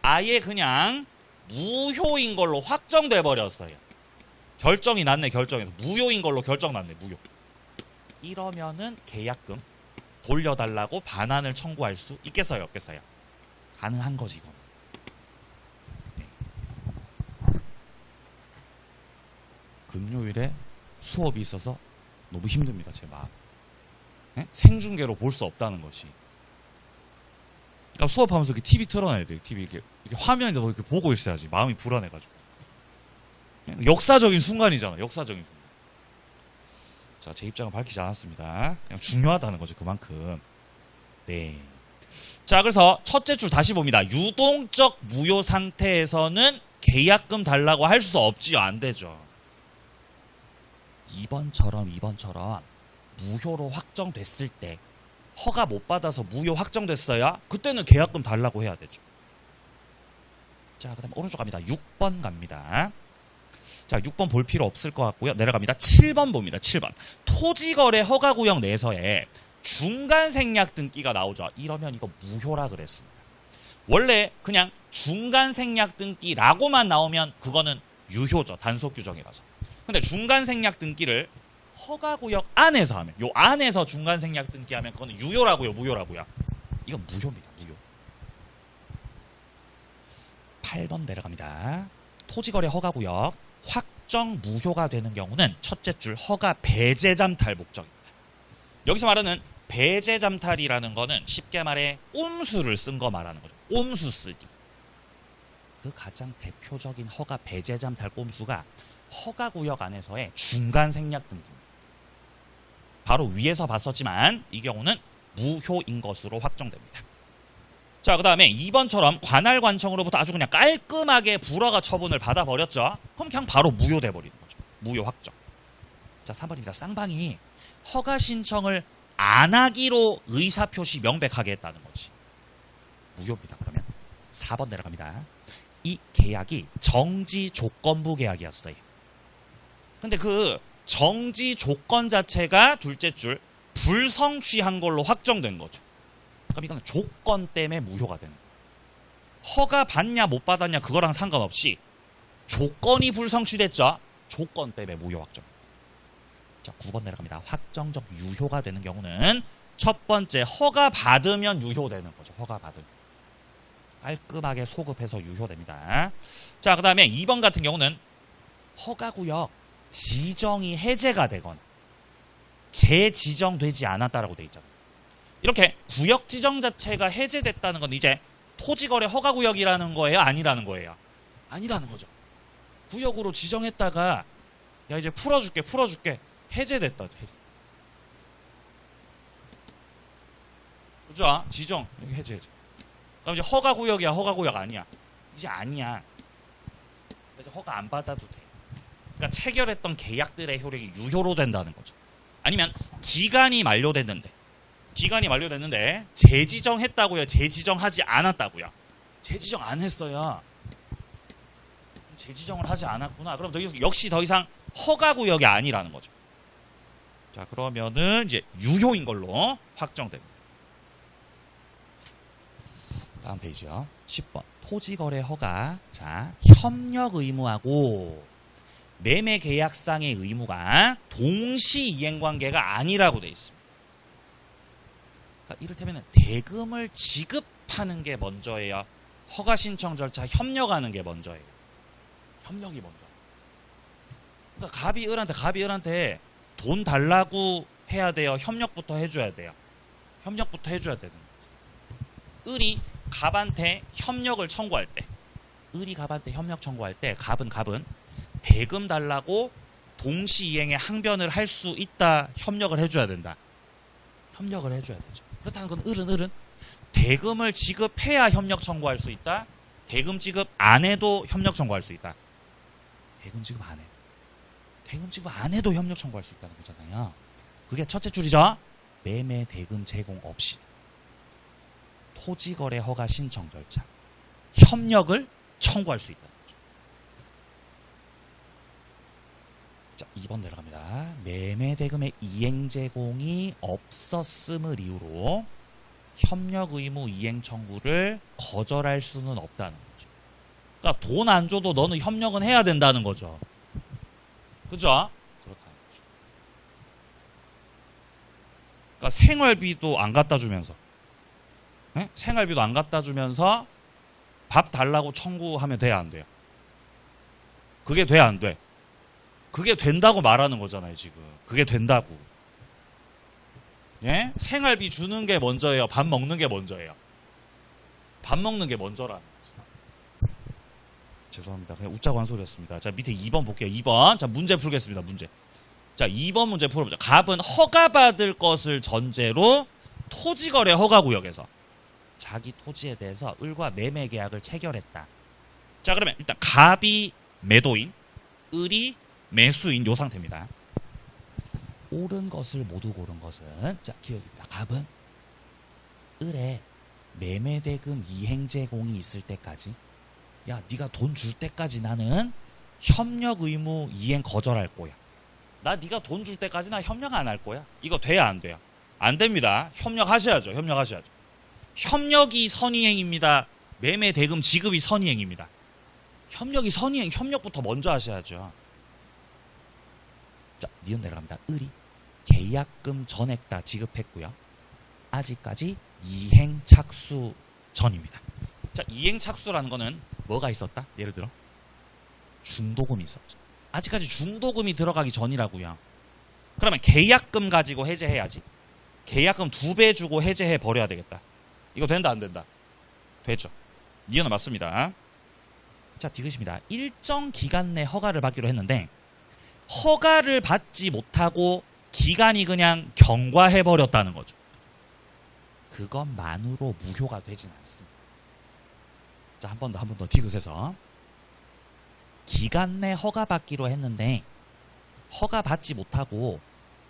아예 그냥 무효인 걸로 확정돼 버렸어요. 결정이 났네. 결정해서 무효인 걸로 결정 났네. 무효. 이러면은 계약금 돌려달라고 반환을 청구할 수 있겠어요? 없겠어요? 가능한 거지 이건. 네. 금요일에 수업이 있어서 너무 힘듭니다. 제 마음. 네? 생중계로 볼 수 없다는 것이. 그러니까 수업하면서 이렇게 TV 틀어놔야 돼요. TV 이렇게 화면에서 이렇게 보고 있어야지. 마음이 불안해가지고. 역사적인 순간이잖아. 역사적인 순간. 자, 제 입장을 밝히지 않았습니다. 그냥 중요하다는 거죠. 그만큼. 네. 자, 그래서 첫째 줄 다시 봅니다. 유동적 무효 상태에서는 계약금 달라고 할 수 없지요. 안 되죠. 2번처럼 무효로 확정됐을 때, 허가 못 받아서 무효 확정됐어야 그때는 계약금 달라고 해야 되죠. 자, 그 다음 오른쪽 갑니다. 6번 갑니다. 자, 6번 볼 필요 없을 것 같고요. 내려갑니다. 7번 봅니다. 7번. 토지거래 허가구역 내서에 중간생략 등기가 나오죠. 이러면 이거 무효라 그랬습니다. 원래 그냥 중간생략 등기라고만 나오면 그거는 유효죠. 단속 규정이라서. 근데 중간생략 등기를 허가구역 안에서 하면, 요 안에서 중간생략 등기하면 그거는 유효라고요, 무효라고요? 이건 무효입니다. 무효. 8번 내려갑니다. 토지거래 허가구역 확정 무효가 되는 경우는 첫째 줄 허가 배제 잠탈 목적입니다. 여기서 말하는 배제 잠탈이라는 거는 쉽게 말해 꼼수를 쓴 거 말하는 거죠. 꼼수 쓰기. 그 가장 대표적인 허가 배제 잠탈 꼼수가 허가구역 안에서의 중간생략 등기입니다. 바로 위에서 봤었지만 이 경우는 무효인 것으로 확정됩니다. 자, 그 다음에 2번처럼 관할관청으로부터 아주 그냥 깔끔하게 불허가 처분을 받아버렸죠. 그럼 그냥 바로 무효돼 버리는 거죠. 무효 확정. 자, 3번입니다. 쌍방이 허가 신청을 안 하기로 의사표시 명백하게 했다는 거지. 무효입니다. 그러면 4번 내려갑니다. 이 계약이 정지 조건부 계약이었어요. 근데 그 정지 조건 자체가 둘째 줄 불성취한 걸로 확정된 거죠. 그럼 이거는 조건 때문에 무효가 되는 거예요. 허가 받냐 못 받았냐 그거랑 상관없이 조건이 불성취됐죠. 조건 때문에 무효 확정. 자, 9번 내려갑니다. 확정적 유효가 되는 경우는 첫 번째 허가 받으면 유효되는 거죠. 허가 받으면. 깔끔하게 소급해서 유효됩니다. 자, 그 다음에 2번 같은 경우는 허가구역 지정이 해제가 되거나 재지정되지 않았다라고 돼 있잖아요. 이렇게 구역 지정 자체가 해제됐다는 건 이제 토지거래 허가구역이라는 거예요? 아니라는 거예요? 아니라는 거죠. 구역으로 지정했다가 야 이제 풀어줄게 해제됐다. 그죠? 지정 여기 해제. 그럼 이제 허가구역이야 허가구역 아니야? 이제 아니야. 이제 허가 안 받아도 돼. 그러니까 체결했던 계약들의 효력이 유효로 된다는 거죠. 아니면 기간이 만료됐는데 재지정했다고요? 재지정하지 않았다고요? 재지정 안 했어요. 재지정을 하지 않았구나. 그럼 역시 더 이상 허가구역이 아니라는 거죠. 자, 그러면은 이제 유효인 걸로 확정됩니다. 다음 페이지요. 10번. 토지거래 허가. 자, 협력 의무하고 매매 계약상의 의무가 동시 이행 관계가 아니라고 돼 있습니다. 그러니까 이를테면 대금을 지급하는 게 먼저예요. 허가 신청 절차 협력하는 게 먼저예요. 협력이 먼저. 그러니까 갑이 을한테 돈 달라고 해야 돼요. 협력부터 해줘야 돼요. 협력부터 해줘야 되는 거죠. 을이 갑한테 협력을 청구할 때, 갑은 대금 달라고 동시 이행에 항변을 할 수 있다. 협력을 해줘야 된다. 협력을 해줘야 되죠. 그렇다는 건 을은 대금을 지급해야 협력 청구할 수 있다. 대금 지급 안 해도 협력 청구할 수 있다. 대금 지급 안 해도 협력 청구할 수 있다는 거잖아요. 그게 첫째 줄이죠. 매매 대금 제공 없이 토지거래 허가 신청 절차 협력을 청구할 수 있다는 거죠. 자, 2번 내려갑니다. 매매 대금의 이행 제공이 없었음을 이유로 협력 의무 이행 청구를 거절할 수는 없다는 거죠. 그러니까 돈 안 줘도 너는 협력은 해야 된다는 거죠. 그죠? 그렇다는 거죠. 그러니까 생활비도 안 갖다 주면서 밥 달라고 청구하면 돼야 안 돼요? 그게 돼 안 돼? 그게 된다고 말하는 거잖아요, 지금. 그게 된다고. 예? 생활비 주는 게 먼저예요? 밥 먹는 게 먼저예요? 밥 먹는 게 먼저라는 거죠. 죄송합니다. 그냥 웃자고 한 소리였습니다. 자, 밑에 2번 볼게요. 2번. 자, 문제 풀겠습니다. 문제. 자, 2번 문제 풀어보자. 갑은 허가받을 것을 전제로 토지거래 허가구역에서 자기 토지에 대해서 을과 매매 계약을 체결했다. 자, 그러면 일단 갑이 매도인, 을이 매수인 요 상태입니다. 옳은 것을 모두 고른 것은 자, 기억입니다. 갑은 을에 매매 대금 이행 제공이 있을 때까지 야, 네가 돈 줄 때까지 나는 협력 의무 이행 거절할 거야. 나 네가 돈 줄 때까지 나 협력 안 할 거야. 이거 돼야 안 돼요? 안 됩니다. 협력하셔야죠. 협력이 선이행입니다. 매매 대금 지급이 선이행입니다. 협력이 선이행, 협력부터 먼저 하셔야죠. 자, 니은 내려갑니다. 을이 계약금 전액 다 지급했고요. 아직까지 이행 착수 전입니다. 자, 이행 착수라는 거는 뭐가 있었다? 예를 들어 중도금이 있었죠. 아직까지 중도금이 들어가기 전이라고요. 그러면 계약금 가지고 해제해야지. 계약금 2배 주고 해제해 버려야 되겠다. 이거 된다 안 된다? 되죠. 니은은 맞습니다. 자, 디귿입니다. 일정 기간 내 허가를 받기로 했는데 허가를 받지 못하고 기간이 그냥 경과해 버렸다는 거죠. 그것만으로 무효가 되진 않습니다. 자, 한 번 더 디귿에서 기간 내 허가받기로 했는데 허가받지 못하고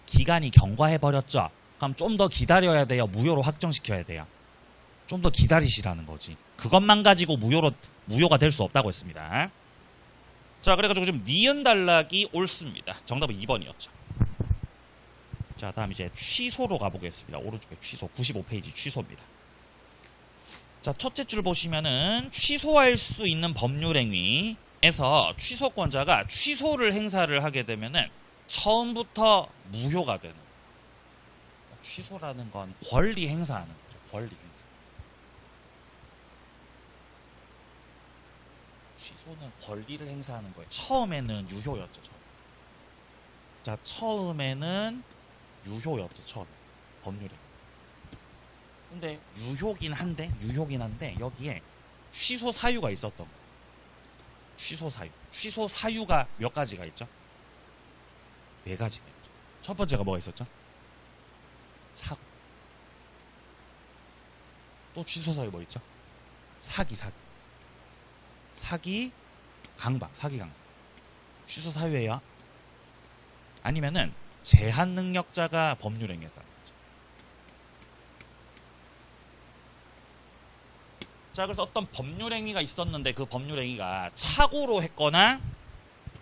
기간이 경과해버렸죠. 그럼 좀 더 기다려야 돼요? 무효로 확정시켜야 돼요? 좀 더 기다리시라는 거지. 그것만 가지고 무효가 될 수 없다고 했습니다. 자, 그래가지고 지금 니은 단락이 옳습니다. 정답은 2번이었죠. 자, 다음 이제 취소로 가보겠습니다. 오른쪽에 취소, 95페이지 취소입니다. 자, 첫째 줄 보시면은 취소할 수 있는 법률행위에서 취소권자가 취소를 행사를 하게 되면은 처음부터 무효가 되는 거예요. 취소라는 건 권리 행사하는 거죠. 권리 행사. 취소는 권리를 행사하는 거예요. 처음에는 유효였죠. 자, 처음에는 유효였죠. 처음에 법률에. 근데 유효긴 한데 여기에 취소 사유가 있었던 거예요. 취소 사유가 몇 가지가 있죠? 4가지가 있죠. 첫 번째가 뭐가 있었죠? 사고. 또 취소 사유 뭐 있죠? 사기, 강박. 취소 사유예요. 아니면은 제한 능력자가 법률행위했다는 거죠. 자, 그래서 어떤 법률행위가 있었는데 그 법률행위가 착오로 했거나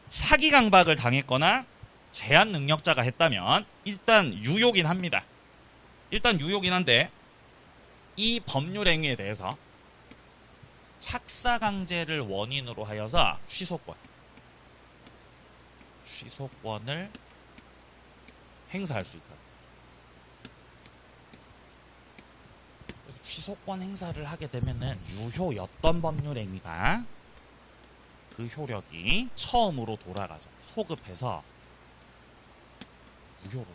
사기 강박을 당했거나 제한 능력자가 했다면 일단 유효긴 합니다. 일단 유효긴 한데 이 법률행위에 대해서 착사강제를 원인으로 하여서 취소권을 행사할 수 있다. 취소권 행사를 하게 되면은 유효였던 법률행위가 그 효력이 처음으로 돌아가죠. 소급해서 무효로.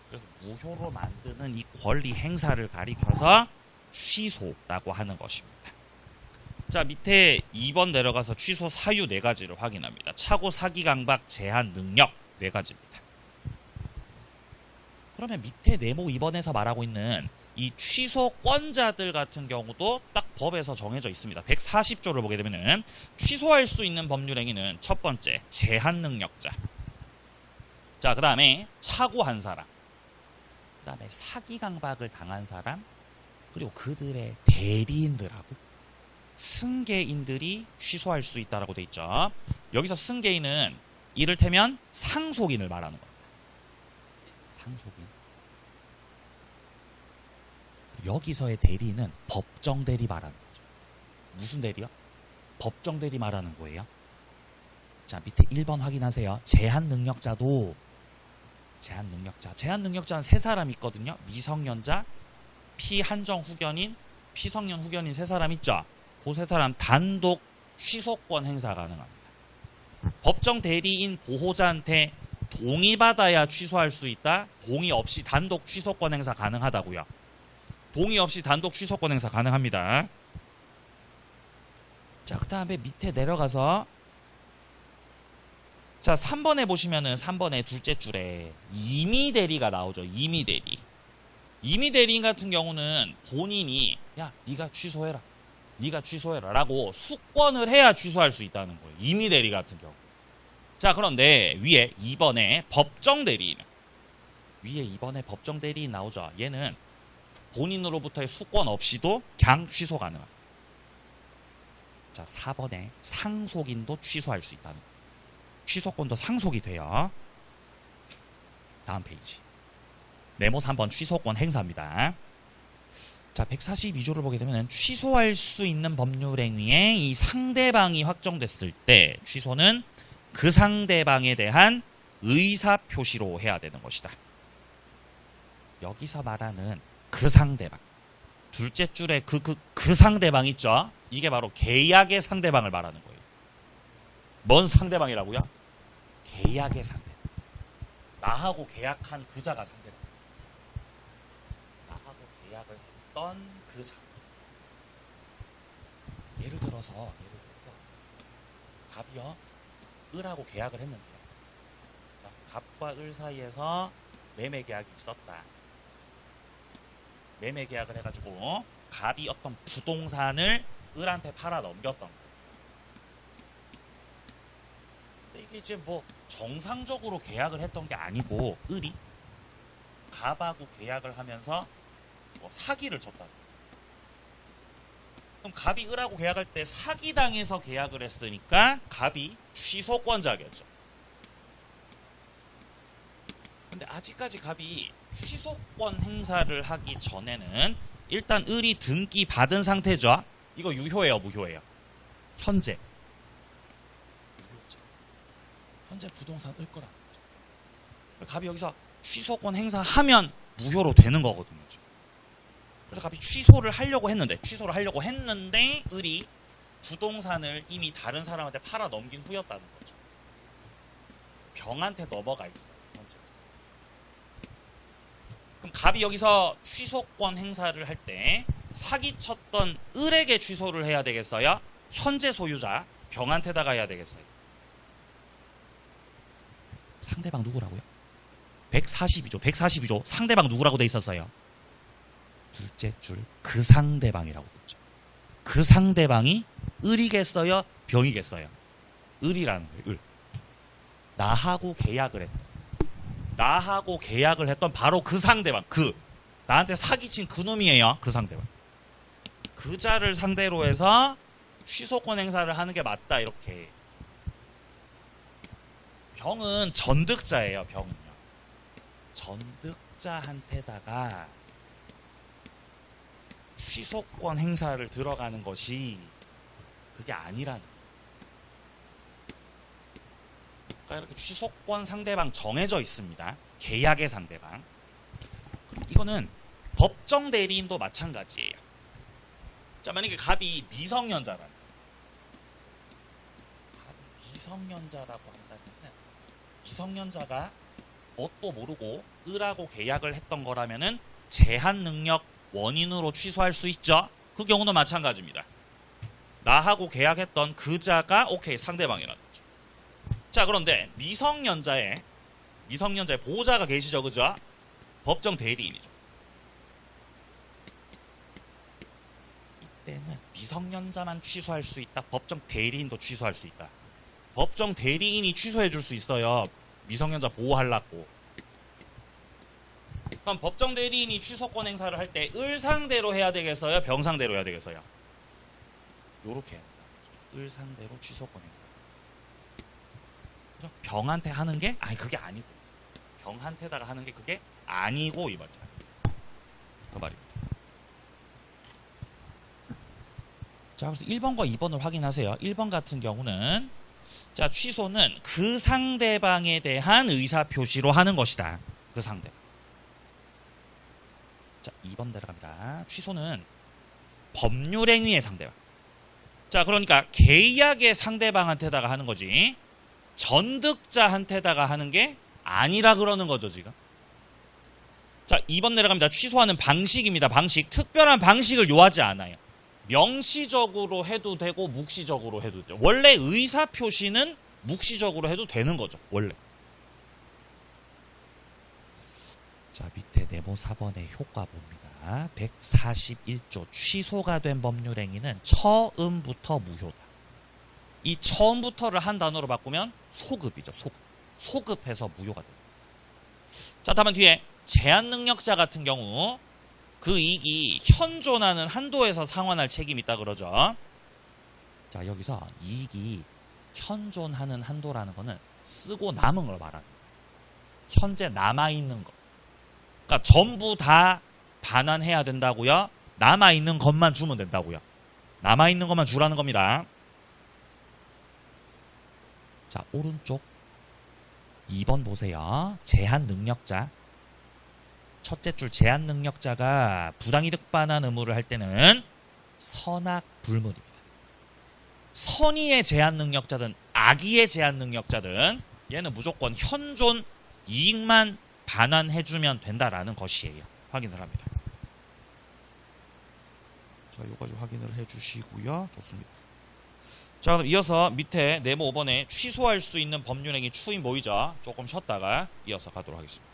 그래서 무효로 만드는 이 권리 행사를 가리켜서 취소라고 하는 것입니다. 자, 밑에 2번 내려가서 취소 사유 4가지를 확인합니다. 착오, 사기, 강박, 제한, 능력 4가지입니다. 그러면 밑에 네모 2번에서 말하고 있는 이 취소권자들 같은 경우도 딱 법에서 정해져 있습니다. 140조를 보게 되면은 취소할 수 있는 법률행위는 첫 번째 제한 능력자. 자, 그 다음에 착오한 사람. 그 다음에 사기 강박을 당한 사람. 그리고 그들의 대리인들하고 승계인들이 취소할 수 있다라고 돼 있죠. 여기서 승계인은 이를테면 상속인을 말하는 겁니다. 상속인. 여기서의 대리는 법정 대리 말하는 거죠. 무슨 대리요? 법정 대리 말하는 거예요. 자, 밑에 1번 확인하세요. 제한 능력자도 제한 능력자는 3사람 있거든요. 미성년자, 피한정 후견인, 피성년 후견인 3사람 있죠. 그 3사람 단독 취소권 행사 가능합니다. 법정 대리인 보호자한테 동의받아야 취소할 수 있다. 동의 없이 단독 취소권 행사 가능하다고요. 동의 없이 단독 취소권 행사 가능합니다. 자, 그 다음에 밑에 내려가서 자, 3번에 보시면은 3번의 둘째 줄에 임의 대리가 나오죠. 임의 대리. 임의 대리인 같은 경우는 본인이 야, 네가 취소해라 라고 숙권을 해야 취소할 수 있다는 거예요. 임의 대리 같은 경우. 자, 그런데 위에 2번에 법정 대리인. 위에 2번에 법정 대리인 나오죠. 얘는 본인으로부터의 숙권 없이도 그냥 취소 가능합니다. 자, 4번에 상속인도 취소할 수 있다는 거예요. 취소권도 상속이 돼요. 다음 페이지. 네모 3번 취소권 행사입니다. 자, 142조를 보게 되면 취소할 수 있는 법률행위에 이 상대방이 확정됐을 때 취소는 그 상대방에 대한 의사표시로 해야 되는 것이다. 여기서 말하는 그 상대방. 둘째 줄에 그 상대방 있죠? 이게 바로 계약의 상대방을 말하는 거예요. 뭔 상대방이라고요? 계약의 상대방. 나하고 계약한 그자가 상대방. 나하고 계약을 했던 그자. 예를 들어서 갑이요, 을하고 계약을 했는데요. 자, 갑과 을 사이에서 매매 계약이 있었다. 매매 계약을 해가지고 갑이 어떤 부동산을 을한테 팔아 넘겼던 거예요. 근데 이게 이제 뭐 정상적으로 계약을 했던 게 아니고 을이 갑하고 계약을 하면서 뭐 사기를 쳤다. 그럼 갑이 을하고 계약할 때 사기당해서 계약을 했으니까 갑이 취소권자겠죠. 근데 아직까지 갑이 취소권 행사를 하기 전에는 일단 을이 등기 받은 상태죠. 이거 유효해요, 무효해요? 현재. 유효자. 현재 부동산 을 거라는 거죠. 갑이 여기서 취소권 행사하면 무효로 되는 거거든요. 그래서 갑이 취소를 하려고 했는데 을이 부동산을 이미 다른 사람한테 팔아 넘긴 후였다는 거죠. 병한테 넘어가 있어요. 현재. 그럼 갑이 여기서 취소권 행사를 할 때 사기쳤던 을에게 취소를 해야 되겠어요? 현재 소유자 병한테다가 해야 되겠어요? 상대방 누구라고요? 142조 상대방 누구라고 돼 있었어요? 둘째 줄 그 상대방이라고 했죠. 그 상대방이 을이겠어요? 병이겠어요? 을이라는 거예요. 을. 나하고 계약을 했던 바로 그 상대방. 나한테 사기친 그 놈이에요. 그 상대방. 그 자를 상대로 해서 취소권 행사를 하는 게 맞다. 이렇게. 병은 전득자예요. 병은요. 전득자한테다가 취소권 행사를 들어가는 것이 그게 아니라는. 그러니까 이렇게 취소권 상대방 정해져 있습니다. 계약의 상대방. 이거는 법정 대리인도 마찬가지예요. 자, 만약에 갑이 미성년자라고 한다면 미성년자가 뭣도 모르고 을하고 계약을 했던 거라면은 제한 능력 원인으로 취소할 수 있죠. 그 경우는 마찬가지입니다. 나하고 계약했던 그 자가 오케이 상대방이라는 거죠. 자, 그런데 미성년자의 보호자가 계시죠, 그죠? 법정 대리인이죠. 이때는 미성년자만 취소할 수 있다. 법정 대리인도 취소할 수 있다. 법정 대리인이 취소해 줄 수 있어요. 미성년자 보호하려고. 그럼 법정 대리인이 취소권 행사를 할 때 을 상대로 해야 되겠어요? 병 상대로 해야 되겠어요? 요렇게 해야 됩니다. 을 상대로 취소권 행사. 그죠? 병한테 하는 게 그게 아니고. 병한테다가 하는 게 그게 아니고 이 말이죠. 그 말입니다. 자, 그래서 1번과 2번을 확인하세요. 1번 같은 경우는 자, 취소는 그 상대방에 대한 의사표시로 하는 것이다. 그 상대방. 자, 2번 내려갑니다. 취소는 법률행위의 상대방. 자, 그러니까 계약의 상대방한테다가 하는 거지. 전득자한테다가 하는 게 아니라 그러는 거죠, 지금. 자, 2번 내려갑니다. 취소하는 방식입니다. 방식. 특별한 방식을 요하지 않아요. 명시적으로 해도 되고 묵시적으로 해도 돼요. 원래 의사표시는 묵시적으로 해도 되는 거죠. 원래. 자, 밑에 네모 4번의 효과 봅니다. 141조 취소가 된 법률행위는 처음부터 무효다. 이 처음부터를 한 단어로 바꾸면 소급이죠. 소급해서 무효가 됩니다. 자, 다만 뒤에 제한능력자 같은 경우 그 이익이 현존하는 한도에서 상환할 책임이 있다 그러죠. 자, 여기서 이익이 현존하는 한도라는 거는 쓰고 남은 걸 말합니다. 현재 남아있는 거. 그러니까 전부 다 반환해야 된다고요? 남아있는 것만 주면 된다고요? 남아있는 것만 주라는 겁니다. 자, 오른쪽 2번 보세요. 제한능력자. 첫째 줄 제한능력자가 부당이득 반환 의무를 할 때는 선악불문입니다. 선의의 제한능력자든 악의의 제한능력자든 얘는 무조건 현존 이익만 반환해주면 된다라는 것이에요. 확인을 합니다. 자, 요까지 확인을 해주시고요. 좋습니다. 자, 그럼 이어서 밑에 네모 5번에 취소할 수 있는 법률행위 추인 보이죠? 조금 쉬었다가 이어서 가도록 하겠습니다.